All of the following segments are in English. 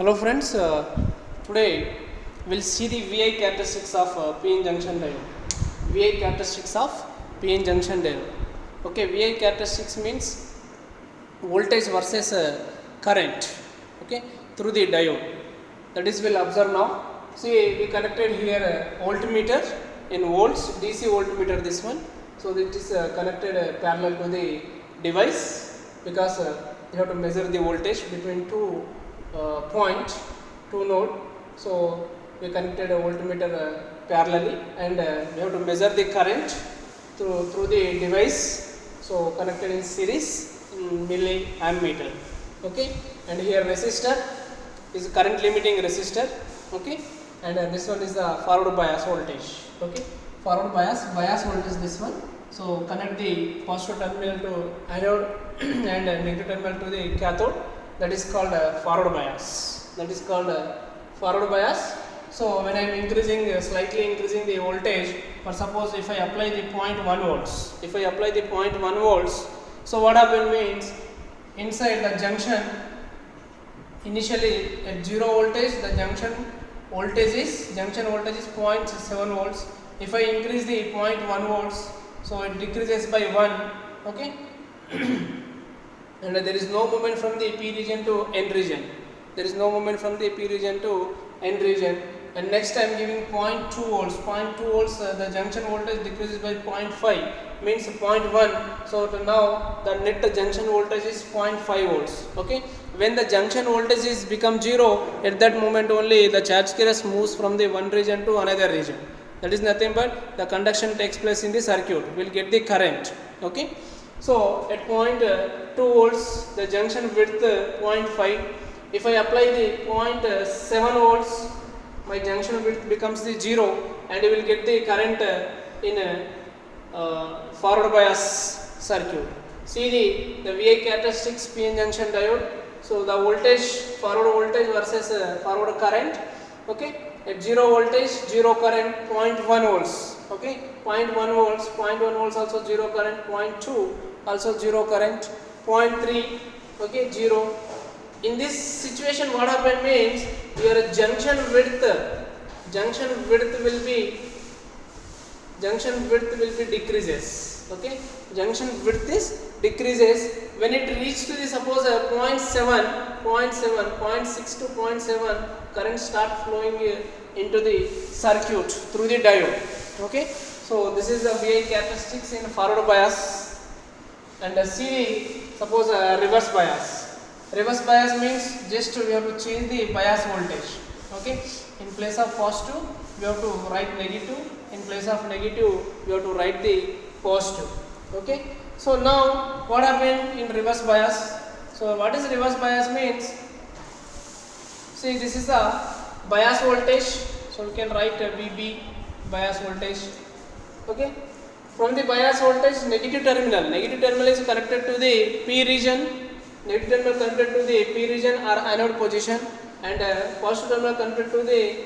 Hello friends, today we'll see the VI characteristics of PN junction diode. VI characteristics of PN junction diode. Okay, VI characteristics means voltage versus current. Okay, through the diode. That is we'll observe now. See, we connected here voltmeter in volts, DC voltmeter this one. So it is connected parallel to the device because you have to measure the voltage between two point, two node. So we connected a voltmeter parallelly, and we have to measure the current through the device. So connected in series in milliammeter. Okay, and here resistor is current limiting resistor. Okay, and this one is the forward bias voltage. Okay, forward bias voltage this one. So connect the positive terminal to anode and negative terminal to the cathode. That is called forward bias. That is called forward bias. So when I am increasing, slightly increasing the voltage, for suppose if I apply the 0.1 volts, if I apply the 0.1 volts, so what happens means inside the junction, initially at 0 voltage, the junction voltage is 0.7 volts. If I increase the 0.1 volts, so it decreases by 1. Okay. And there is no movement from the P region to N region. There is no movement from the P region to N region. And next I am giving 0.2 volts. 0.2 volts, the junction voltage decreases by 0.5, means 0.1. So now the net junction voltage is 0.5 volts. Okay. When the junction voltage is become 0, at that moment only the charge carriers moves from the one region to another region. That is nothing but the conduction takes place in the circuit. We will get the current. Okay. So at 0.2 volts, the junction width 0.5. If I apply the 0.7 volts, my junction width becomes the 0, and you will get the current in a forward bias circuit. See the VI characteristics PN junction diode. So the voltage, forward voltage versus forward current. Okay. At 0 voltage, 0 current, 0.1 volts. Okay. 0.1 volts, 0.1 volts also 0 current, 0.2 also 0 current, 0.3, okay, 0. In this situation, what happen means your junction width will be decreases. Okay, junction width is decreases when it reaches to the suppose 0.7, 0.6 to 0.7, current start flowing into the circuit through the diode. Okay, so this is the VI characteristics in forward bias. And see, suppose reverse bias. Reverse bias means just we have to change the bias voltage. Okay, in place of positive we have to write negative, in place of negative we have to write the positive. Okay, so now what happened in reverse bias? So what is reverse bias means? See, this is the bias voltage, so we can write VB bias voltage. Okay, from the bias voltage, negative terminal is connected to the P region, negative terminal connected to the P region or anode position, and positive terminal connected to the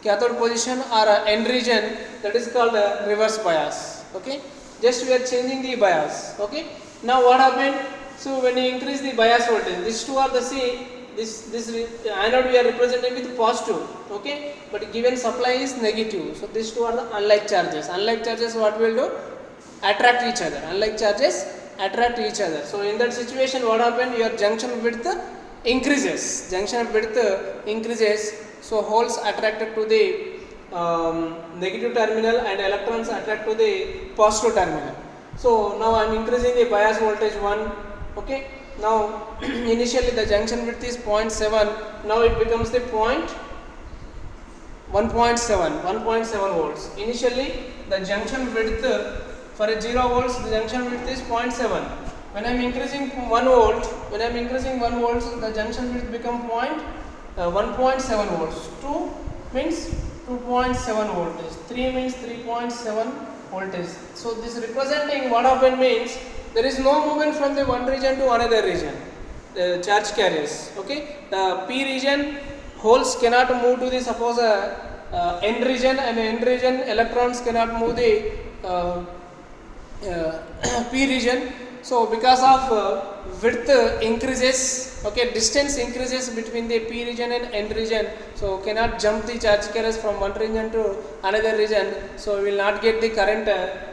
cathode position or N region. That is called reverse bias. Okay, just we are changing the bias. Okay, now what happened? So when you increase the bias voltage, these two are the same. This anode we are representing with positive. Okay, but given supply is negative. So these two are the unlike charges. Unlike charges, what we will do? Attract each other. Unlike charges, attract each other. So in that situation, what happened? Your junction width increases. Junction width increases. So holes attracted to the negative terminal and electrons attract to the positive terminal. So now I am increasing the bias voltage 1. Okay. Now initially the junction width is 0.7. Now it becomes the 1.7 volts. Initially the junction width for a 0 volts, the junction width is 0.7. When I am increasing 1 volt, the junction width become 1.7 volts. 2 means 2.7 voltage. 3 means 3.7 voltage. So this representing what happened means there is no movement from the one region to another region. The charge carriers. Okay, the P region holes cannot move to the suppose N region, and N region electrons cannot move the P region, So because of width increases, okay, distance increases between the P region and N region, so cannot jump the charge carriers from one region to another region, so we will not get the current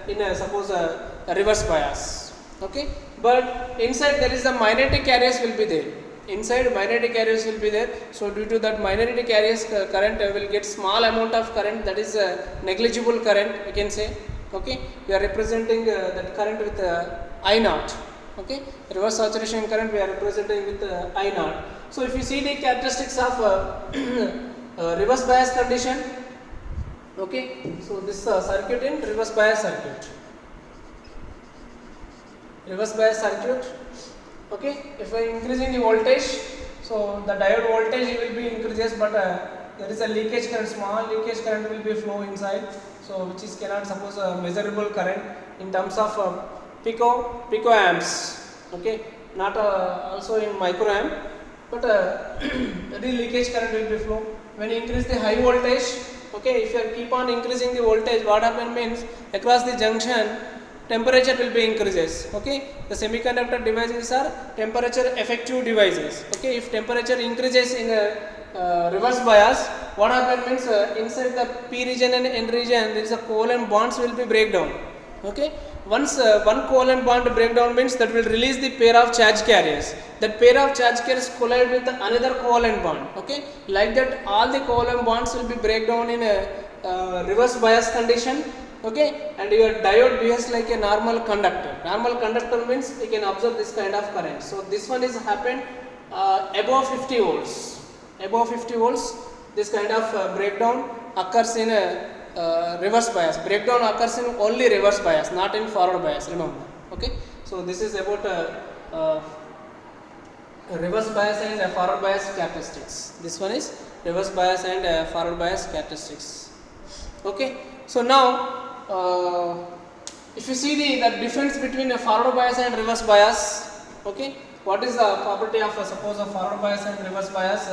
in suppose a reverse bias, okay. But inside there is the magnetic carriers will be there. Inside magnetic carriers will be there, so due to that magnetic carriers current will get small amount of current, that is negligible current we can say, okay. We are representing that current with I naught, okay. Reverse saturation current we are representing with I naught. So if you see the characteristics of reverse bias condition, okay, so this circuit in reverse bias circuit, okay. If I increasing the voltage, so the diode voltage will be increases, but there is a leakage current, small leakage current will be flow inside, so which is cannot suppose a measurable current in terms of picoamps, okay, not also in microamp, but the leakage current will be flow. When you increase the high voltage, okay, if you keep on increasing the voltage, what happen means across the junction temperature will be increases, okay. The semiconductor devices are temperature effective devices, okay. If temperature increases in a reverse bias, what happens means inside the P region and N region there is a covalent bonds will be breakdown, okay. Once one covalent bond breakdown means that will release the pair of charge carriers, that pair of charge carriers collide with another covalent bond, okay. Like that all the covalent bonds will be breakdown in a reverse bias condition, okay. And your diode behaves like a normal conductor. Normal conductor means you can observe this kind of current. So this one is happened above 50 volts. Above 50 volts, this kind of breakdown occurs in a reverse bias. Breakdown occurs in only reverse bias, not in forward bias, remember, okay. So this is about reverse bias and forward bias characteristics. This one is reverse bias and forward bias characteristics, okay. So now if you see the difference between a forward bias and reverse bias, okay, what is the property of suppose a forward bias and reverse bias,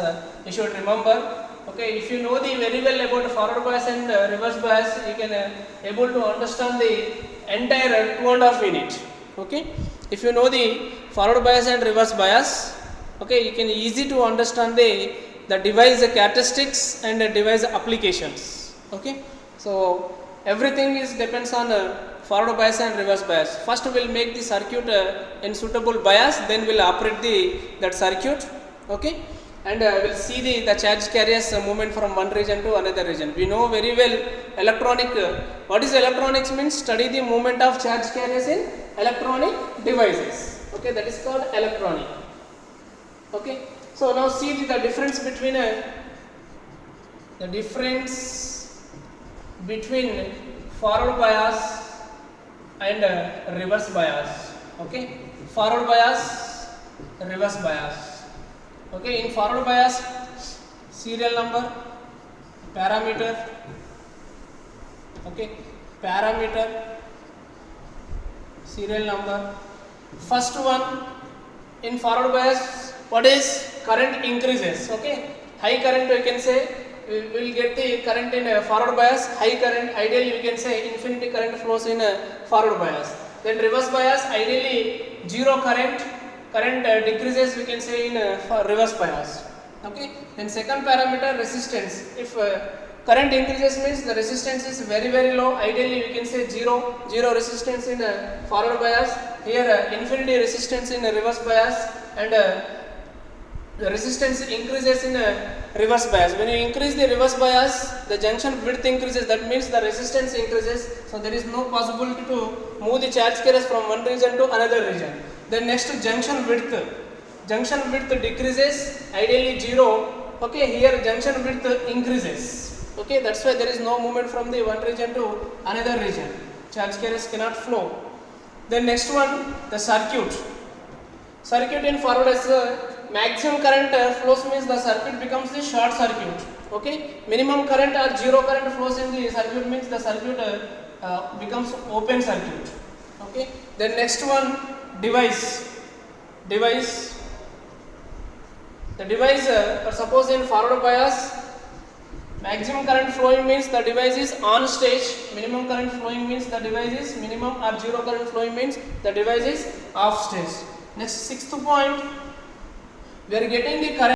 you should remember, okay. If you know the very well about forward bias and reverse bias, you can able to understand the entire 2.5 unit, okay. If you know the forward bias and reverse bias, okay, you can easy to understand the device characteristics and the device applications, okay. So everything is depends on forward bias and reverse bias. First we will make the circuit in suitable bias, then we will operate that circuit, okay. And we will see the charge carriers movement from one region to another region. We know very well electronic, what is electronics means, study the movement of charge carriers in electronic devices, okay, that is called electronic, okay. So now see the difference between forward bias and reverse bias, okay. Forward bias, reverse bias, okay. In forward bias, serial number, parameter, okay, parameter, serial number. First one in forward bias, what is current increases, okay. High current you can say, we will get the current in forward bias, high current, ideally you can say infinity current flows in forward bias. Then reverse bias, ideally zero current decreases we can say in reverse bias, okay. Then second parameter, resistance. If current increases means the resistance is very low, ideally we can say zero resistance in forward bias, here infinity resistance in reverse bias, and the resistance increases in reverse bias. When you increase the reverse bias, the junction width increases, that means the resistance increases, so there is no possibility to move the charge carriers from one region to another region. Then next, junction width decreases, ideally 0, okay. Here junction width increases, okay. That's why there is no movement from the one region to another region, charge carriers cannot flow. Then next one, the circuit in forward is maximum current flows means the circuit becomes the short circuit, okay. Minimum current or zero current flows in the circuit means the circuit becomes open circuit, okay. Then next one, device. The device suppose in forward bias Maximum current flowing means the device is on stage. Minimum current flowing means the device is minimum, or zero current flowing means the device is off stage. Next, sixth point, we are getting the current